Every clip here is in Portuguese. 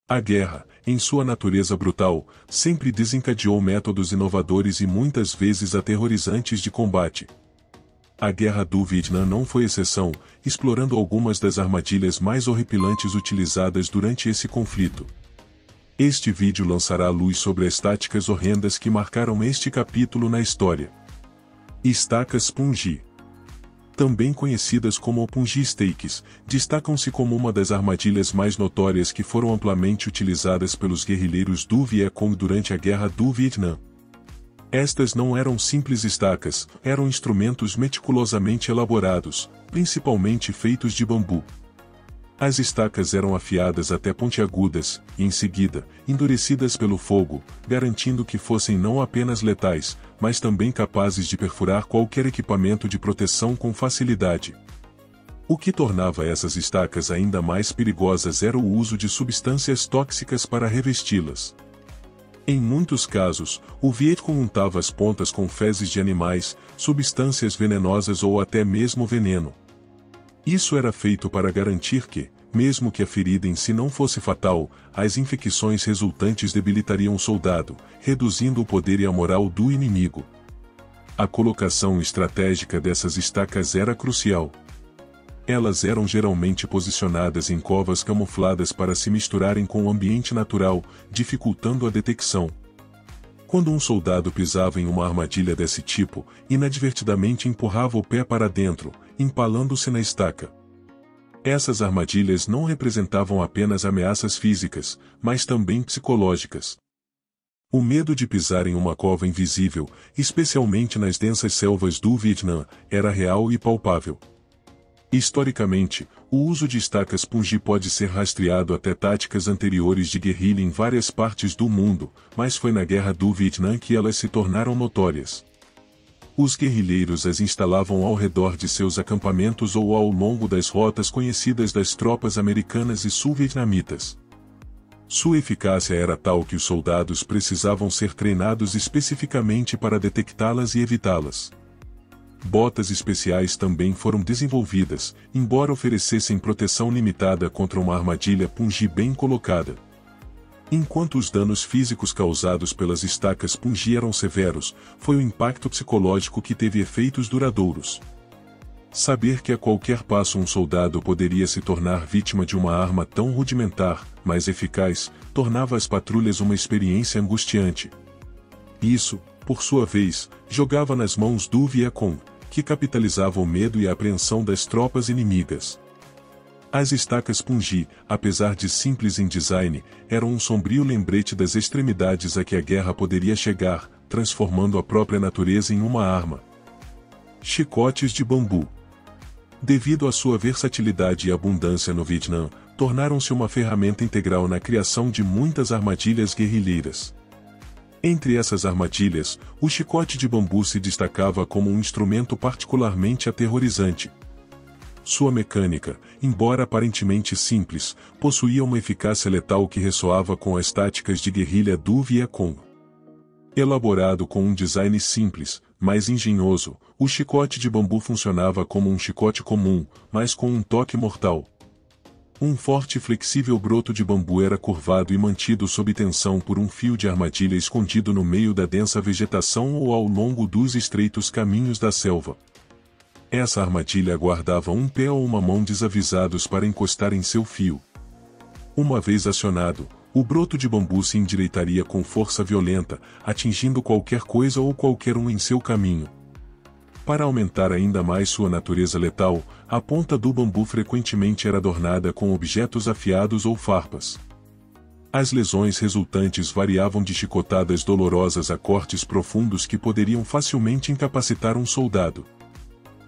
A guerra, em sua natureza brutal, sempre desencadeou métodos inovadores e muitas vezes aterrorizantes de combate. A Guerra do Vietnã não foi exceção, explorando algumas das armadilhas mais horripilantes utilizadas durante esse conflito. Este vídeo lançará luz sobre as táticas horrendas que marcaram este capítulo na história. Estacas Punji, também conhecidas como Punji Stakes, destacam-se como uma das armadilhas mais notórias que foram amplamente utilizadas pelos guerrilheiros do Vietcong durante a Guerra do Vietnã. Estas não eram simples estacas, eram instrumentos meticulosamente elaborados, principalmente feitos de bambu. As estacas eram afiadas até pontiagudas, e em seguida, endurecidas pelo fogo, garantindo que fossem não apenas letais, mas também capazes de perfurar qualquer equipamento de proteção com facilidade. O que tornava essas estacas ainda mais perigosas era o uso de substâncias tóxicas para revesti-las. Em muitos casos, o Vietcong untava as pontas com fezes de animais, substâncias venenosas ou até mesmo veneno. Isso era feito para garantir que, mesmo que a ferida em si não fosse fatal, as infecções resultantes debilitariam o soldado, reduzindo o poder e a moral do inimigo. A colocação estratégica dessas estacas era crucial. Elas eram geralmente posicionadas em covas camufladas para se misturarem com o ambiente natural, dificultando a detecção. Quando um soldado pisava em uma armadilha desse tipo, inadvertidamente empurrava o pé para dentro, empalando-se na estaca. Essas armadilhas não representavam apenas ameaças físicas, mas também psicológicas. O medo de pisar em uma cova invisível, especialmente nas densas selvas do Vietnã, era real e palpável. Historicamente, o uso de estacas Punji pode ser rastreado até táticas anteriores de guerrilha em várias partes do mundo, mas foi na Guerra do Vietnã que elas se tornaram notórias. Os guerrilheiros as instalavam ao redor de seus acampamentos ou ao longo das rotas conhecidas das tropas americanas e sul-vietnamitas. Sua eficácia era tal que os soldados precisavam ser treinados especificamente para detectá-las e evitá-las. Botas especiais também foram desenvolvidas, embora oferecessem proteção limitada contra uma armadilha Punji bem colocada. Enquanto os danos físicos causados pelas estacas Punji eram severos, foi o impacto psicológico que teve efeitos duradouros. Saber que a qualquer passo um soldado poderia se tornar vítima de uma arma tão rudimentar, mas eficaz, tornava as patrulhas uma experiência angustiante. Isso, por sua vez, jogava nas mãos do Vietcong, que capitalizava o medo e a apreensão das tropas inimigas. As estacas Punji, apesar de simples em design, eram um sombrio lembrete das extremidades a que a guerra poderia chegar, transformando a própria natureza em uma arma. Chicotes de bambu. Devido à sua versatilidade e abundância no Vietnã, tornaram-se uma ferramenta integral na criação de muitas armadilhas guerrilheiras. Entre essas armadilhas, o chicote de bambu se destacava como um instrumento particularmente aterrorizante. Sua mecânica, embora aparentemente simples, possuía uma eficácia letal que ressoava com as táticas de guerrilha do Vietcong. Elaborado com um design simples, mas engenhoso, o chicote de bambu funcionava como um chicote comum, mas com um toque mortal. Um forte e flexível broto de bambu era curvado e mantido sob tensão por um fio de armadilha escondido no meio da densa vegetação ou ao longo dos estreitos caminhos da selva. Essa armadilha guardava um pé ou uma mão desavisados para encostar em seu fio. Uma vez acionado, o broto de bambu se endireitaria com força violenta, atingindo qualquer coisa ou qualquer um em seu caminho. Para aumentar ainda mais sua natureza letal, a ponta do bambu frequentemente era adornada com objetos afiados ou farpas. As lesões resultantes variavam de chicotadas dolorosas a cortes profundos que poderiam facilmente incapacitar um soldado.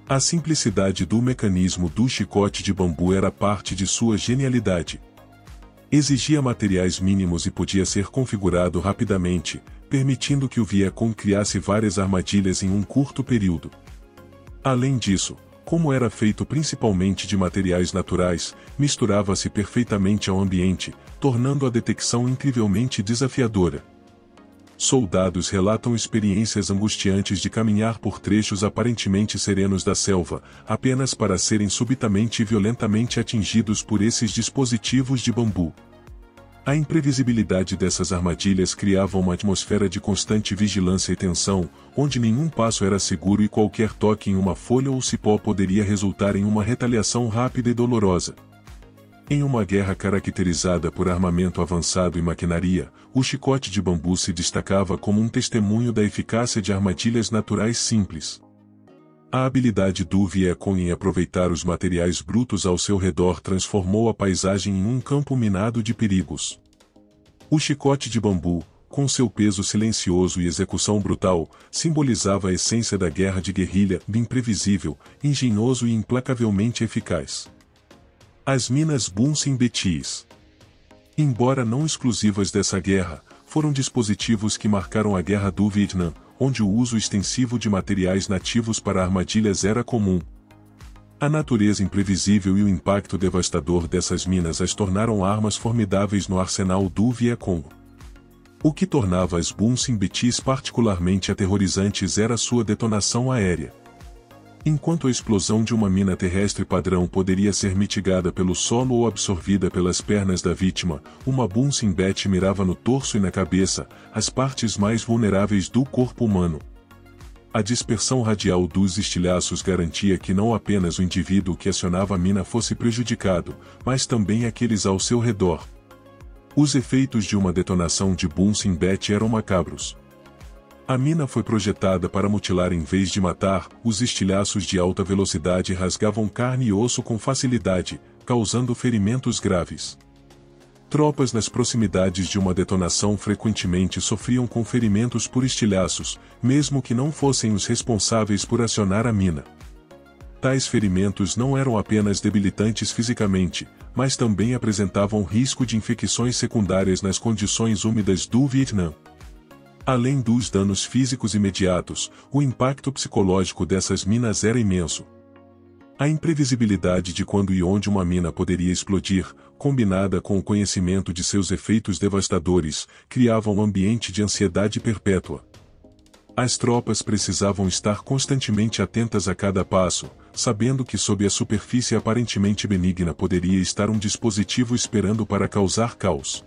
A simplicidade do mecanismo do chicote de bambu era parte de sua genialidade. Exigia materiais mínimos e podia ser configurado rapidamente, permitindo que o Vietcong criasse várias armadilhas em um curto período. Além disso, como era feito principalmente de materiais naturais, misturava-se perfeitamente ao ambiente, tornando a detecção incrivelmente desafiadora. Soldados relatam experiências angustiantes de caminhar por trechos aparentemente serenos da selva, apenas para serem subitamente e violentamente atingidos por esses dispositivos de bambu. A imprevisibilidade dessas armadilhas criava uma atmosfera de constante vigilância e tensão, onde nenhum passo era seguro e qualquer toque em uma folha ou cipó poderia resultar em uma retaliação rápida e dolorosa. Em uma guerra caracterizada por armamento avançado e maquinaria, o chicote de bambu se destacava como um testemunho da eficácia de armadilhas naturais simples. A habilidade do Viet-Cong em aproveitar os materiais brutos ao seu redor transformou a paisagem em um campo minado de perigos. O chicote de bambu, com seu peso silencioso e execução brutal, simbolizava a essência da guerra de guerrilha, imprevisível, engenhoso e implacavelmente eficaz. As minas Bunsen Betis. Embora não exclusivas dessa guerra, foram dispositivos que marcaram a Guerra do Vietnã, onde o uso extensivo de materiais nativos para armadilhas era comum. A natureza imprevisível e o impacto devastador dessas minas as tornaram armas formidáveis no arsenal do Viet-Cong. O que tornava as Bunsen Betis particularmente aterrorizantes era sua detonação aérea. Enquanto a explosão de uma mina terrestre padrão poderia ser mitigada pelo solo ou absorvida pelas pernas da vítima, uma Bunsen Bet mirava no torso e na cabeça, as partes mais vulneráveis do corpo humano. A dispersão radial dos estilhaços garantia que não apenas o indivíduo que acionava a mina fosse prejudicado, mas também aqueles ao seu redor. Os efeitos de uma detonação de Bunsen Bet eram macabros. A mina foi projetada para mutilar em vez de matar, os estilhaços de alta velocidade rasgavam carne e osso com facilidade, causando ferimentos graves. Tropas nas proximidades de uma detonação frequentemente sofriam com ferimentos por estilhaços, mesmo que não fossem os responsáveis por acionar a mina. Tais ferimentos não eram apenas debilitantes fisicamente, mas também apresentavam risco de infecções secundárias nas condições úmidas do Vietnã. Além dos danos físicos imediatos, o impacto psicológico dessas minas era imenso. A imprevisibilidade de quando e onde uma mina poderia explodir, combinada com o conhecimento de seus efeitos devastadores, criava um ambiente de ansiedade perpétua. As tropas precisavam estar constantemente atentas a cada passo, sabendo que sob a superfície aparentemente benigna poderia estar um dispositivo esperando para causar caos.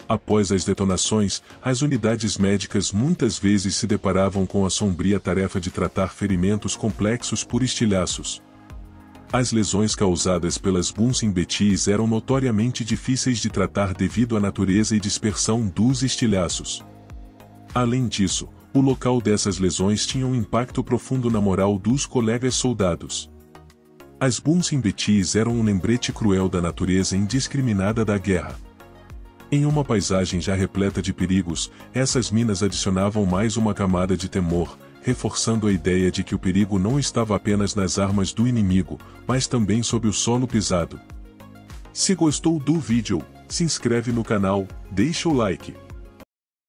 Após as detonações, as unidades médicas muitas vezes se deparavam com a sombria tarefa de tratar ferimentos complexos por estilhaços. As lesões causadas pelas Bunsen Betis eram notoriamente difíceis de tratar devido à natureza e dispersão dos estilhaços. Além disso, o local dessas lesões tinha um impacto profundo na moral dos colegas soldados. As Bunsen Betis eram um lembrete cruel da natureza indiscriminada da guerra. Em uma paisagem já repleta de perigos, essas minas adicionavam mais uma camada de temor, reforçando a ideia de que o perigo não estava apenas nas armas do inimigo, mas também sob o solo pisado. Se gostou do vídeo, se inscreve no canal, deixa o like.